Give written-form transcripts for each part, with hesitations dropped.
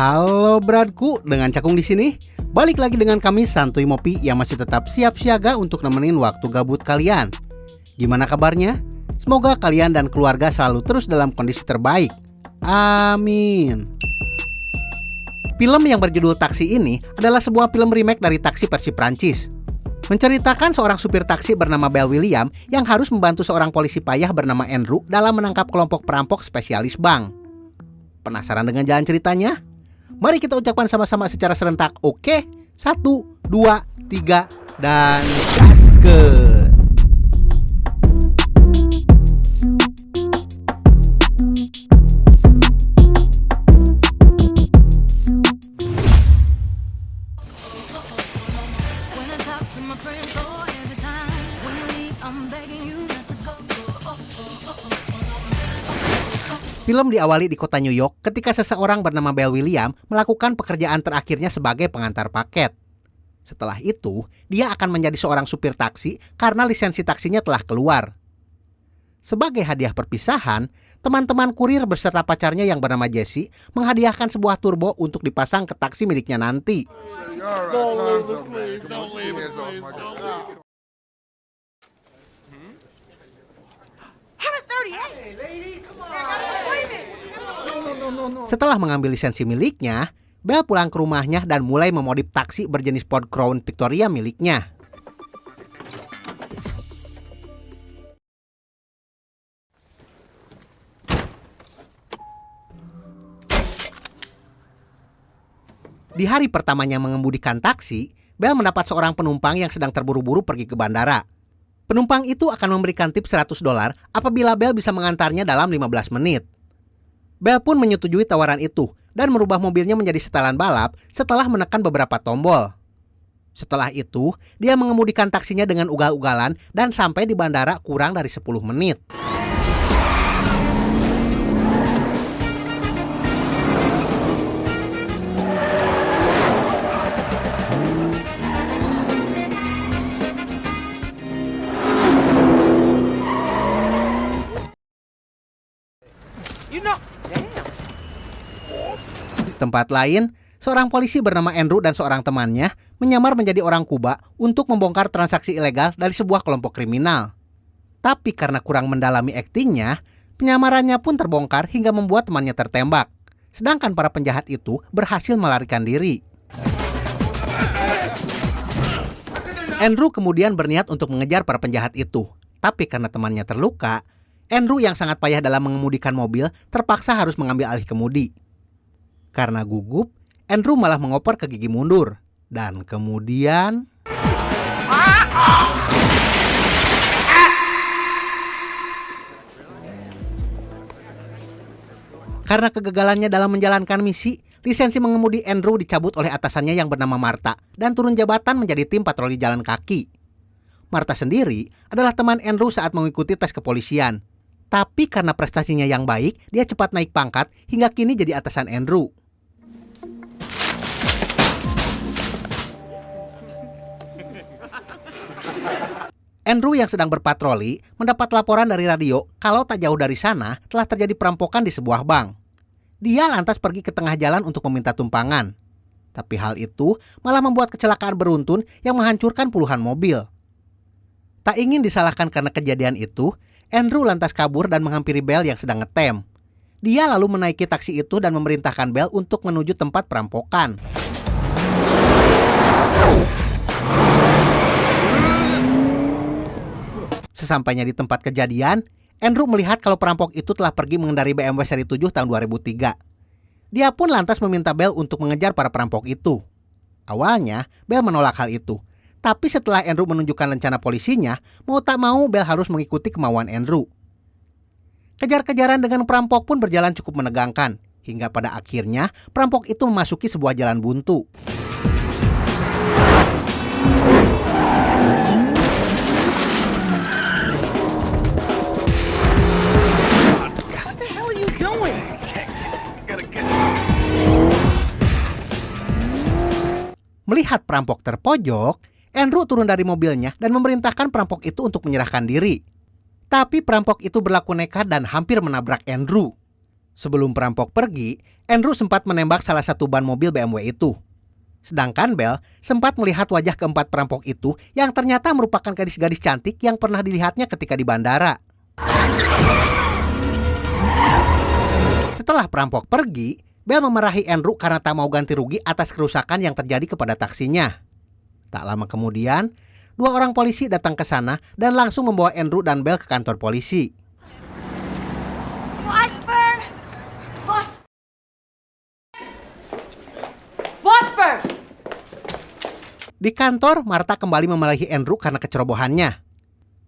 Halo bradku, dengan Cakung di sini. Balik lagi dengan kami Santuy Mopi yang masih tetap siap siaga untuk nemenin waktu gabut kalian. Gimana kabarnya? Semoga kalian dan keluarga selalu terus dalam kondisi terbaik. Amin. Film yang berjudul Taksi ini adalah sebuah film remake dari Taksi versi Prancis. Menceritakan seorang supir taksi bernama Belle William yang harus membantu seorang polisi payah bernama Andrew dalam menangkap kelompok perampok spesialis bank. Penasaran dengan jalan ceritanya? Mari kita ucapkan sama-sama secara serentak. Oke, 1, 2, 3, dan gaskeun. Film diawali di kota New York ketika seseorang bernama Belle William melakukan pekerjaan terakhirnya sebagai pengantar paket. Setelah itu, dia akan menjadi seorang supir taksi karena lisensi taksinya telah keluar. Sebagai hadiah perpisahan, teman-teman kurir beserta pacarnya yang bernama Jessie menghadiahkan sebuah turbo untuk dipasang ke taksi miliknya nanti. Setelah mengambil lisensi miliknya, Belle pulang ke rumahnya dan mulai memodif taksi berjenis Ford Crown Victoria miliknya. Di hari pertamanya mengemudikan taksi, Belle mendapat seorang penumpang yang sedang terburu-buru pergi ke bandara. Penumpang itu akan memberikan tip $100 apabila Belle bisa mengantarnya dalam 15 menit. Belle pun menyetujui tawaran itu dan merubah mobilnya menjadi setelan balap setelah menekan beberapa tombol. Setelah itu, dia mengemudikan taksinya dengan ugal-ugalan dan sampai di bandara kurang dari 10 menit. Di tempat lain, seorang polisi bernama Andrew dan seorang temannya menyamar menjadi orang Kuba untuk membongkar transaksi ilegal dari sebuah kelompok kriminal. Tapi karena kurang mendalami aktingnya, penyamarannya pun terbongkar hingga membuat temannya tertembak. Sedangkan para penjahat itu berhasil melarikan diri. Andrew kemudian berniat untuk mengejar para penjahat itu. Tapi karena temannya terluka, Andrew yang sangat payah dalam mengemudikan mobil terpaksa harus mengambil alih kemudi. Karena gugup, Andrew malah mengoper ke gigi mundur. Dan kemudian... Karena kegagalannya dalam menjalankan misi, lisensi mengemudi Andrew dicabut oleh atasannya yang bernama Martha dan turun jabatan menjadi tim patroli jalan kaki. Martha sendiri adalah teman Andrew saat mengikuti tes kepolisian. Tapi karena prestasinya yang baik, dia cepat naik pangkat hingga kini jadi atasan Andrew. Andrew yang sedang berpatroli mendapat laporan dari radio kalau tak jauh dari sana telah terjadi perampokan di sebuah bank. Dia lantas pergi ke tengah jalan untuk meminta tumpangan. Tapi hal itu malah membuat kecelakaan beruntun yang menghancurkan puluhan mobil. Tak ingin disalahkan karena kejadian itu, Andrew lantas kabur dan menghampiri Belle yang sedang ngetem. Dia lalu menaiki taksi itu dan memerintahkan Belle untuk menuju tempat perampokan. Sesampainya di tempat kejadian, Andrew melihat kalau perampok itu telah pergi mengendarai BMW seri 7 tahun 2003. Dia pun lantas meminta Belle untuk mengejar para perampok itu. Awalnya, Belle menolak hal itu. Tapi setelah Andrew menunjukkan rencana polisinya, mau tak mau Belle harus mengikuti kemauan Andrew. Kejar-kejaran dengan perampok pun berjalan cukup menegangkan. Hingga pada akhirnya, perampok itu memasuki sebuah jalan buntu. Melihat perampok terpojok, Andrew turun dari mobilnya dan memerintahkan perampok itu untuk menyerahkan diri. Tapi perampok itu berlaku nekat dan hampir menabrak Andrew. Sebelum perampok pergi, Andrew sempat menembak salah satu ban mobil BMW itu. Sedangkan Bell sempat melihat wajah keempat perampok itu yang ternyata merupakan gadis-gadis cantik yang pernah dilihatnya ketika di bandara. Setelah perampok pergi, Bell memarahi Andrew karena tak mau ganti rugi atas kerusakan yang terjadi kepada taksinya. Tak lama kemudian, 2 orang polisi datang ke sana dan langsung membawa Andrew dan Bell ke kantor polisi. Washburn! Washburn! Di kantor, Martha kembali memarahi Andrew karena kecerobohannya.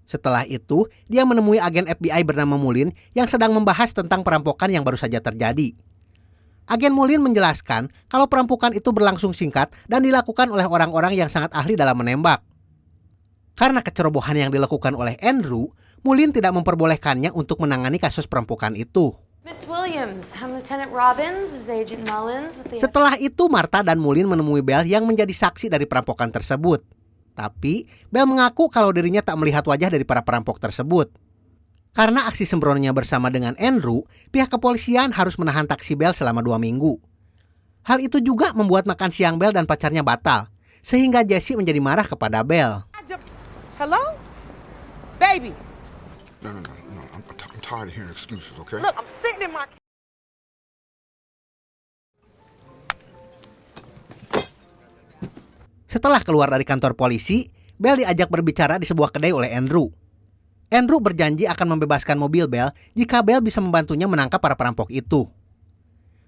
Setelah itu, dia menemui agen FBI bernama Mullin yang sedang membahas tentang perampokan yang baru saja terjadi. Agen Mullin menjelaskan kalau perampokan itu berlangsung singkat dan dilakukan oleh orang-orang yang sangat ahli dalam menembak. Karena kecerobohan yang dilakukan oleh Andrew, Mullin tidak memperbolehkannya untuk menangani kasus perampokan itu. Miss Williams, I'm Lieutenant Robbins, this is Agent Mullins with the... Setelah itu, Martha dan Mullin menemui Bell yang menjadi saksi dari perampokan tersebut. Tapi, Bell mengaku kalau dirinya tak melihat wajah dari para perampok tersebut. Karena aksi sembrononya bersama dengan Andrew, pihak kepolisian harus menahan taksi Bell selama 2 minggu. Hal itu juga membuat makan siang Bell dan pacarnya batal, sehingga Jesse menjadi marah kepada Bell. Hello? Baby. No. I'm tired of hearing excuses, okay? Look, I'm sitting in my... Setelah keluar dari kantor polisi, Bell diajak berbicara di sebuah kedai oleh Andrew. Andrew berjanji akan membebaskan mobil Bell jika Bell bisa membantunya menangkap para perampok itu.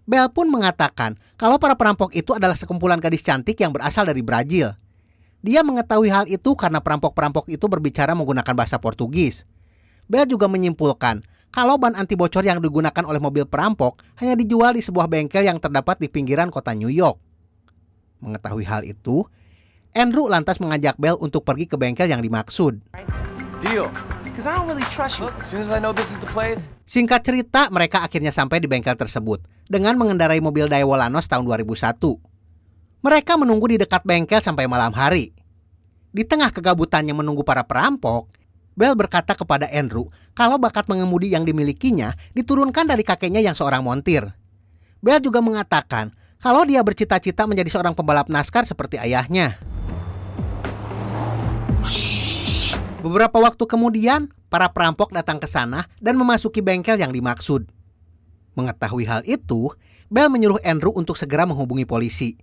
Bell pun mengatakan kalau para perampok itu adalah sekumpulan gadis cantik yang berasal dari Brazil. Dia mengetahui hal itu karena perampok-perampok itu berbicara menggunakan bahasa Portugis. Bell juga menyimpulkan kalau ban anti bocor yang digunakan oleh mobil perampok hanya dijual di sebuah bengkel yang terdapat di pinggiran kota New York. Mengetahui hal itu, Andrew lantas mengajak Bell untuk pergi ke bengkel yang dimaksud. Deal. Because I don't really trust you. As soon as I know this is the place. Singkat cerita, mereka akhirnya sampai di bengkel tersebut dengan mengendarai mobil Daewoo Lanos tahun 2001. Mereka menunggu di dekat bengkel sampai malam hari. Di tengah kegabutannya menunggu para perampok, Bell berkata kepada Andrew kalau bakat mengemudi yang dimilikinya diturunkan dari kakeknya yang seorang montir. Bell juga mengatakan kalau dia bercita-cita menjadi seorang pembalap NASCAR seperti ayahnya. Beberapa waktu kemudian, para perampok datang ke sana dan memasuki bengkel yang dimaksud. Mengetahui hal itu, Bell menyuruh Andrew untuk segera menghubungi polisi.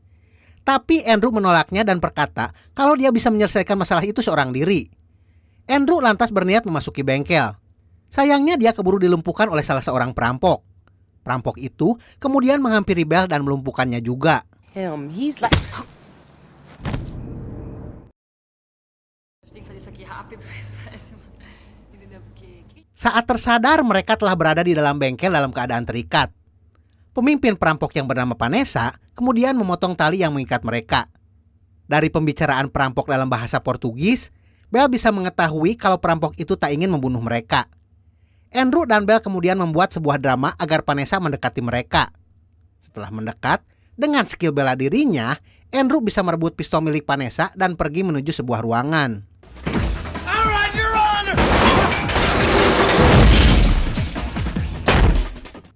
Tapi Andrew menolaknya dan berkata kalau dia bisa menyelesaikan masalah itu seorang diri. Andrew lantas berniat memasuki bengkel. Sayangnya dia keburu dilumpuhkan oleh salah seorang perampok. Perampok itu kemudian menghampiri Bell dan melumpuhkannya juga. He's like... Saat tersadar, mereka telah berada di dalam bengkel dalam keadaan terikat. Pemimpin perampok yang bernama Vanessa kemudian memotong tali yang mengikat mereka. Dari pembicaraan perampok dalam bahasa Portugis, Bell bisa mengetahui kalau perampok itu tak ingin membunuh mereka. Andrew dan Bell kemudian membuat sebuah drama agar Vanessa mendekati mereka. Setelah mendekat, dengan skill bela dirinya, Andrew bisa merebut pistol milik Vanessa dan pergi menuju sebuah ruangan.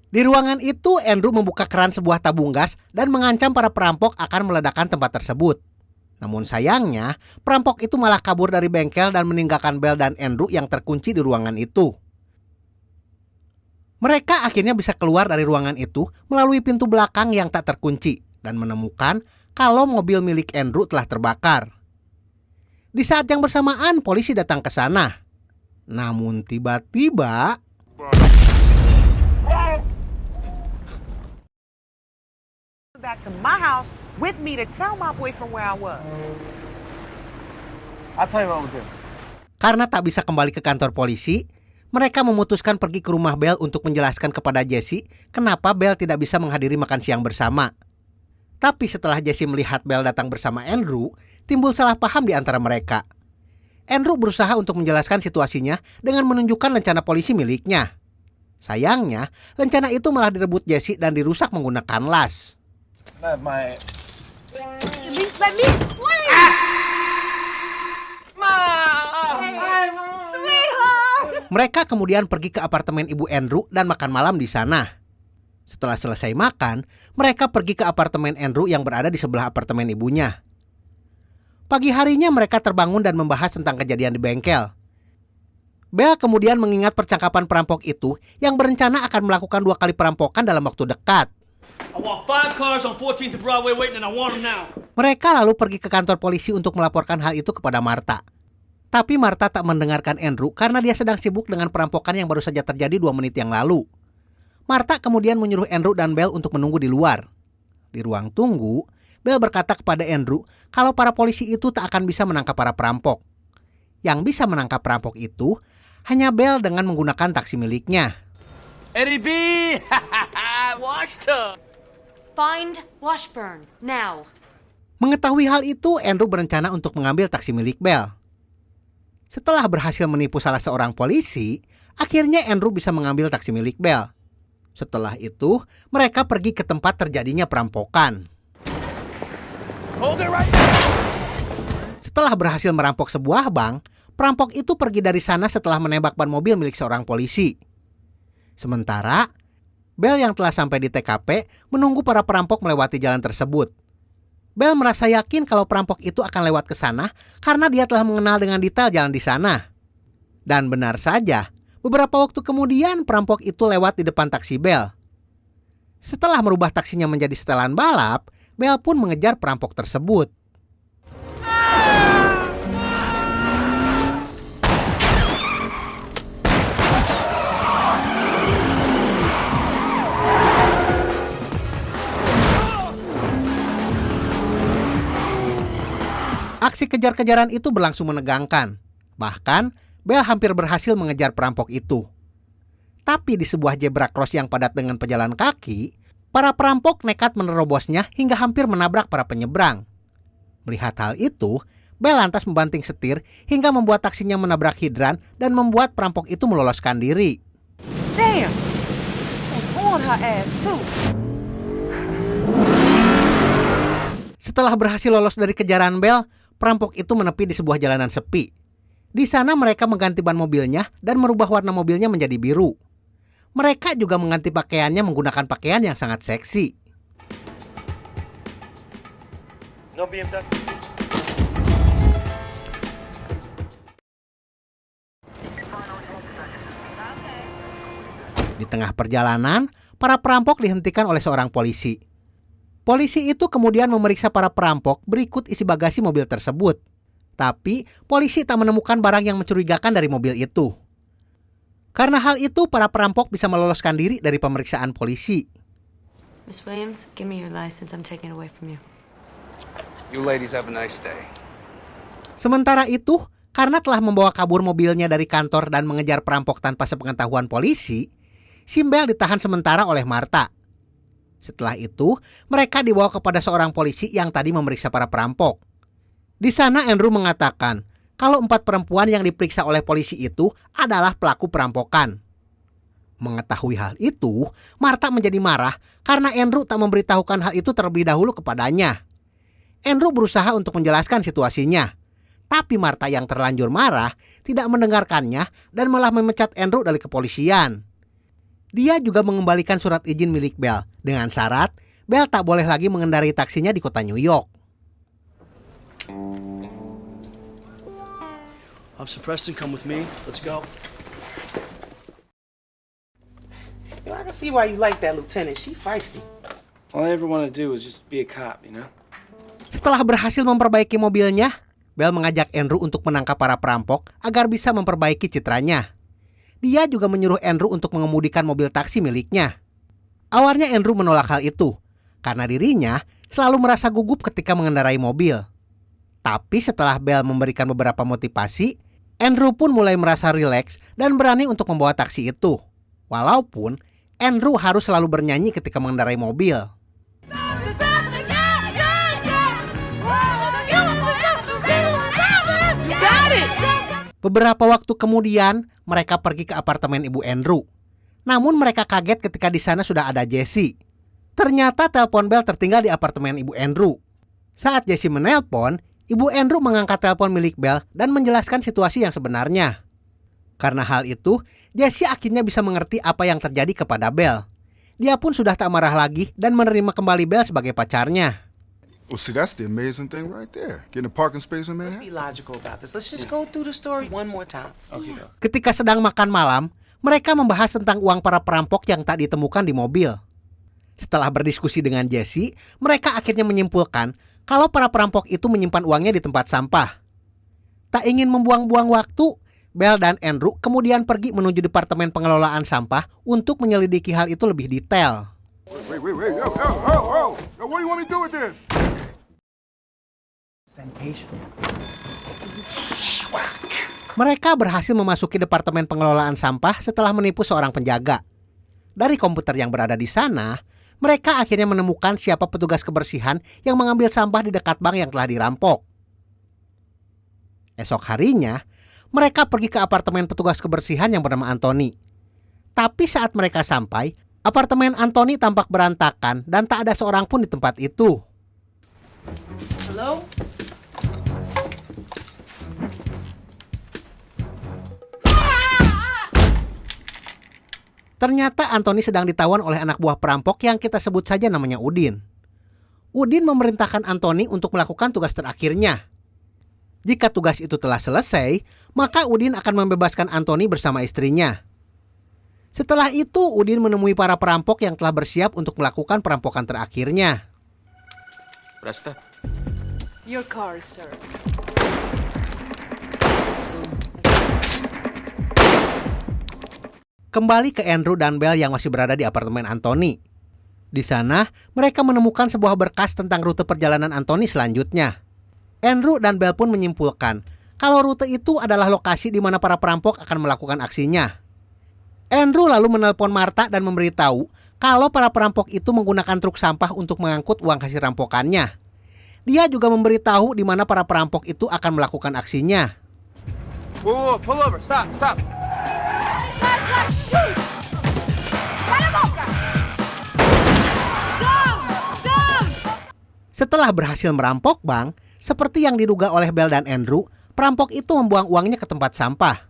Di ruangan itu, Andrew membuka keran sebuah tabung gas dan mengancam para perampok akan meledakkan tempat tersebut. Namun sayangnya, perampok itu malah kabur dari bengkel dan meninggalkan Bell dan Andrew yang terkunci di ruangan itu. Mereka akhirnya bisa keluar dari ruangan itu melalui pintu belakang yang tak terkunci dan menemukan kalau mobil milik Andrew telah terbakar. Di saat yang bersamaan, polisi datang ke sana. Namun tiba-tiba... back to my house with me to tell my boyfriend where I was. I'll tell you what we'll do. Karena tak bisa kembali ke kantor polisi, mereka memutuskan pergi ke rumah Bell untuk menjelaskan kepada Jesse kenapa Bell tidak bisa menghadiri makan siang bersama. Tapi setelah Jesse melihat Bell datang bersama Andrew, timbul salah paham di antara mereka. Andrew berusaha untuk menjelaskan situasinya dengan menunjukkan lencana polisi miliknya. Sayangnya, lencana itu malah direbut Jesse dan dirusak menggunakan las. At least let me explain. Mereka kemudian pergi ke apartemen Ibu Andrew dan makan malam di sana. Setelah selesai makan, mereka pergi ke apartemen Andrew yang berada di sebelah apartemen ibunya. Pagi harinya mereka terbangun dan membahas tentang kejadian di bengkel. Belle kemudian mengingat percakapan perampok itu yang berencana akan melakukan 2 kali perampokan dalam waktu dekat. I want 5 cars on 14th and Broadway waiting and I want them now. Mereka lalu pergi ke kantor polisi untuk melaporkan hal itu kepada Martha. Tapi Martha tak mendengarkan Andrew karena dia sedang sibuk dengan perampokan yang baru saja terjadi 2 menit yang lalu. Martha kemudian menyuruh Andrew dan Belle untuk menunggu di luar. Di ruang tunggu, Belle berkata kepada Andrew kalau para polisi itu tak akan bisa menangkap para perampok. Yang bisa menangkap perampok itu hanya Belle dengan menggunakan taksi miliknya. Eddie B! Washington! Find Washburn, now. Mengetahui hal itu, Andrew berencana untuk mengambil taksi milik Belle. Setelah berhasil menipu salah seorang polisi, akhirnya Andrew bisa mengambil taksi milik Belle. Setelah itu, mereka pergi ke tempat terjadinya perampokan. Hold it right. Setelah berhasil merampok sebuah bank, perampok itu pergi dari sana setelah menembak ban mobil milik seorang polisi. Sementara, Belle yang telah sampai di TKP menunggu para perampok melewati jalan tersebut. Belle merasa yakin kalau perampok itu akan lewat ke sana karena dia telah mengenal dengan detail jalan di sana. Dan benar saja, beberapa waktu kemudian perampok itu lewat di depan taksi Belle. Setelah merubah taksinya menjadi setelan balap, Belle pun mengejar perampok tersebut. Aksi kejar-kejaran itu berlangsung menegangkan. Bahkan, Belle hampir berhasil mengejar perampok itu. Tapi di sebuah zebra cross yang padat dengan pejalan kaki, para perampok nekat menerobosnya hingga hampir menabrak para penyeberang. Melihat hal itu, Belle lantas membanting setir hingga membuat taksinya menabrak hidran dan membuat perampok itu meloloskan diri. Damn! Was on her ass too. Setelah berhasil lolos dari kejaran Belle, perampok itu menepi di sebuah jalanan sepi. Di sana mereka mengganti ban mobilnya dan merubah warna mobilnya menjadi biru. Mereka juga mengganti pakaiannya menggunakan pakaian yang sangat seksi. No BMW. Di tengah perjalanan, para perampok dihentikan oleh seorang polisi. Polisi itu kemudian memeriksa para perampok berikut isi bagasi mobil tersebut. Tapi, polisi tak menemukan barang yang mencurigakan dari mobil itu. Karena hal itu, para perampok bisa meloloskan diri dari pemeriksaan polisi. Miss Williams, give me your license. I'm taking it away from you. You ladies have a nice day. Sementara itu, karena telah membawa kabur mobilnya dari kantor dan mengejar perampok tanpa sepengetahuan polisi, si Belle ditahan sementara oleh Martha. Setelah itu, mereka dibawa kepada seorang polisi yang tadi memeriksa para perampok. Di sana Andrew mengatakan kalau 4 perempuan yang diperiksa oleh polisi itu adalah pelaku perampokan. Mengetahui hal itu, Martha menjadi marah karena Andrew tak memberitahukan hal itu terlebih dahulu kepadanya. Andrew berusaha untuk menjelaskan situasinya. Tapi Martha yang terlanjur marah tidak mendengarkannya dan malah memecat Andrew dari kepolisian. Dia juga mengembalikan surat izin milik Belle dengan syarat Belle tak boleh lagi mengendarai taksinya di kota New York. Officer Preston, come with me. Let's go. You know, I can see why you like that lieutenant. She feisty. All I ever want to do is just be a cop, you know? Setelah berhasil memperbaiki mobilnya, Belle mengajak Andrew untuk menangkap para perampok agar bisa memperbaiki citranya. Dia juga menyuruh Andrew untuk mengemudikan mobil taksi miliknya. Awalnya Andrew menolak hal itu, karena dirinya selalu merasa gugup ketika mengendarai mobil. Tapi setelah Belle memberikan beberapa motivasi, Andrew pun mulai merasa rileks dan berani untuk membawa taksi itu. Walaupun Andrew harus selalu bernyanyi ketika mengendarai mobil. Beberapa waktu kemudian, mereka pergi ke apartemen Ibu Andrew. Namun mereka kaget ketika di sana sudah ada Jessie. Ternyata telepon Belle tertinggal di apartemen Ibu Andrew. Saat Jessie menelpon, Ibu Andrew mengangkat telepon milik Belle dan menjelaskan situasi yang sebenarnya. Karena hal itu, Jessie akhirnya bisa mengerti apa yang terjadi kepada Belle. Dia pun sudah tak marah lagi dan menerima kembali Belle sebagai pacarnya. Well, see, that's the amazing thing right there. Getting a parking space in Let's be Manhattan. logical about this. Let's just go through the story one more time. Okay, go. Ketika sedang makan malam, mereka membahas tentang uang para perampok yang tak ditemukan di mobil. Setelah berdiskusi dengan Jesse, mereka akhirnya menyimpulkan kalau para perampok itu menyimpan uangnya di tempat sampah. Tak ingin membuang-buang waktu, Belle dan Andrew kemudian pergi menuju departemen pengelolaan sampah untuk menyelidiki hal itu lebih detail. Wait. Yo, what do you want me to do with this? Mereka berhasil memasuki departemen pengelolaan sampah setelah menipu seorang penjaga. Dari komputer yang berada di sana, mereka akhirnya menemukan siapa petugas kebersihan yang mengambil sampah di dekat bank yang telah dirampok. Esok harinya, mereka pergi ke apartemen petugas kebersihan yang bernama Anthony. Tapi saat mereka sampai, apartemen Anthony tampak berantakan dan tak ada seorang pun di tempat itu. Hello? Ternyata Anthony sedang ditawan oleh anak buah perampok yang kita sebut saja namanya Udin. Udin memerintahkan Anthony untuk melakukan tugas terakhirnya. Jika tugas itu telah selesai, maka Udin akan membebaskan Anthony bersama istrinya. Setelah itu, Udin menemui para perampok yang telah bersiap untuk melakukan perampokan terakhirnya. Resta. Your car, sir. Kembali ke Andrew dan Belle yang masih berada di apartemen Anthony. Di sana, mereka menemukan sebuah berkas tentang rute perjalanan Anthony selanjutnya. Andrew dan Belle pun menyimpulkan kalau rute itu adalah lokasi di mana para perampok akan melakukan aksinya. Andrew lalu menelpon Martha dan memberitahu kalau para perampok itu menggunakan truk sampah untuk mengangkut uang hasil rampokannya. Dia juga memberitahu di mana para perampok itu akan melakukan aksinya. Whoa, pull over. Stop. Setelah berhasil merampok bank, seperti yang diduga oleh Belle dan Andrew, perampok itu membuang uangnya ke tempat sampah.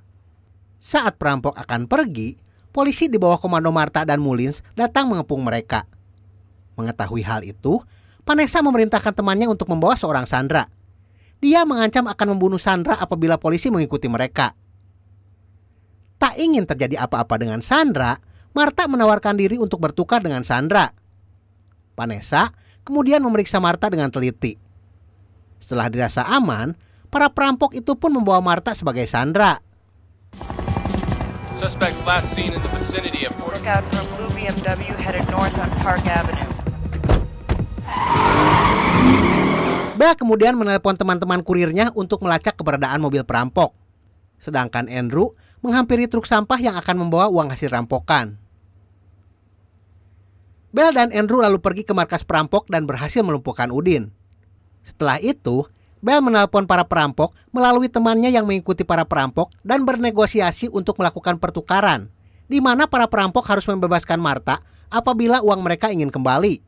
Saat perampok akan pergi, polisi di bawah komando Martha dan Mullins datang mengepung mereka. Mengetahui hal itu, Vanessa memerintahkan temannya untuk membawa seorang Sandra. Dia mengancam akan membunuh Sandra apabila polisi mengikuti mereka. Tak ingin terjadi apa-apa dengan Sandra, Martha menawarkan diri untuk bertukar dengan Sandra. Vanessa kemudian memeriksa Martha dengan teliti. Setelah dirasa aman, para perampok itu pun membawa Martha sebagai Sandra. Suspects last seen in the vicinity of Look out for a blue BMW headed north on Park Avenue. Belle kemudian menelpon teman-teman kurirnya untuk melacak keberadaan mobil perampok. Sedangkan Andrew menghampiri truk sampah yang akan membawa uang hasil rampokan. Belle dan Andrew lalu pergi ke markas perampok dan berhasil melumpuhkan Udin. Setelah itu, Belle menelpon para perampok melalui temannya yang mengikuti para perampok dan bernegosiasi untuk melakukan pertukaran, di mana para perampok harus membebaskan Martha apabila uang mereka ingin kembali.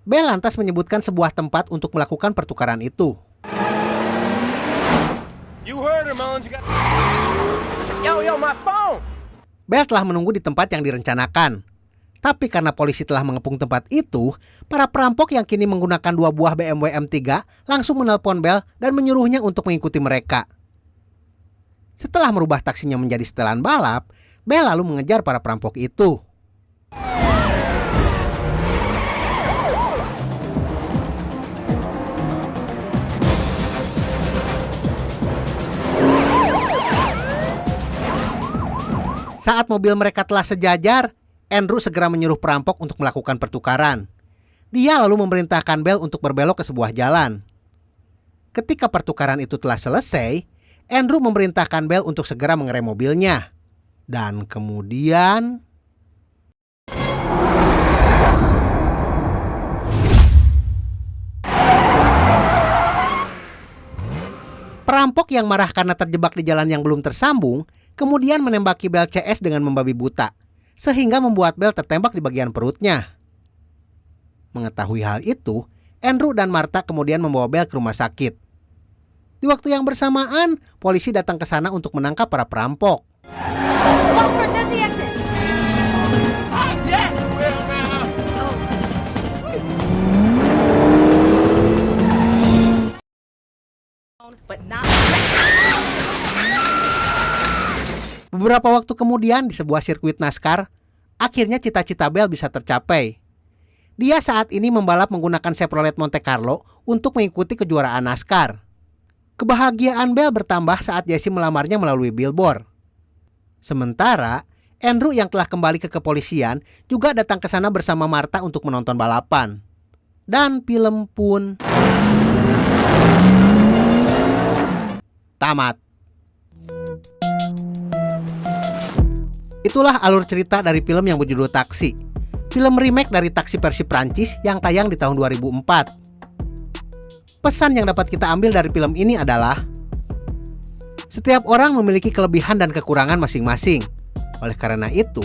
Belle lantas menyebutkan sebuah tempat untuk melakukan pertukaran itu. You heard her, Mullins. Yo, my phone. Belle telah menunggu di tempat yang direncanakan. Tapi karena polisi telah mengepung tempat itu, para perampok yang kini menggunakan 2 buah BMW M3 langsung menelpon Belle dan menyuruhnya untuk mengikuti mereka. Setelah merubah taksinya menjadi setelan balap, Belle lalu mengejar para perampok itu. Saat mobil mereka telah sejajar, Andrew segera menyuruh perampok untuk melakukan pertukaran. Dia lalu memerintahkan Belle untuk berbelok ke sebuah jalan. Ketika pertukaran itu telah selesai, Andrew memerintahkan Belle untuk segera mengerem mobilnya. Dan kemudian... perampok yang marah karena terjebak di jalan yang belum tersambung, kemudian menembaki Belle CS dengan membabi buta, sehingga membuat Belle tertembak di bagian perutnya. Mengetahui hal itu, Andrew dan Martha kemudian membawa Belle ke rumah sakit. Di waktu yang bersamaan, polisi datang ke sana untuk menangkap para perampok. Washburn, there's the exit. Yes, we're around. Beberapa waktu kemudian di sebuah sirkuit NASCAR, akhirnya cita-cita Bell bisa tercapai. Dia saat ini membalap menggunakan Chevrolet Monte Carlo untuk mengikuti kejuaraan NASCAR. Kebahagiaan Bell bertambah saat Jesse melamarnya melalui billboard. Sementara, Andrew yang telah kembali ke kepolisian juga datang ke sana bersama Martha untuk menonton balapan. Dan film pun tamat. Itulah alur cerita dari film yang berjudul Taksi. Film remake dari Taksi versi Prancis yang tayang di tahun 2004. Pesan yang dapat kita ambil dari film ini adalah setiap orang memiliki kelebihan dan kekurangan masing-masing. Oleh karena itu,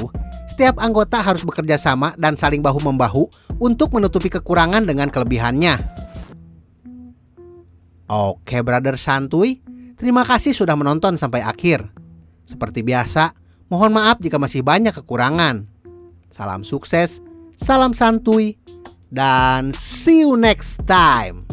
setiap anggota harus bekerja sama dan saling bahu-membahu untuk menutupi kekurangan dengan kelebihannya. Oke, brother santuy, terima kasih sudah menonton sampai akhir. Seperti biasa, mohon maaf jika masih banyak kekurangan. Salam sukses, salam santuy, dan see you next time.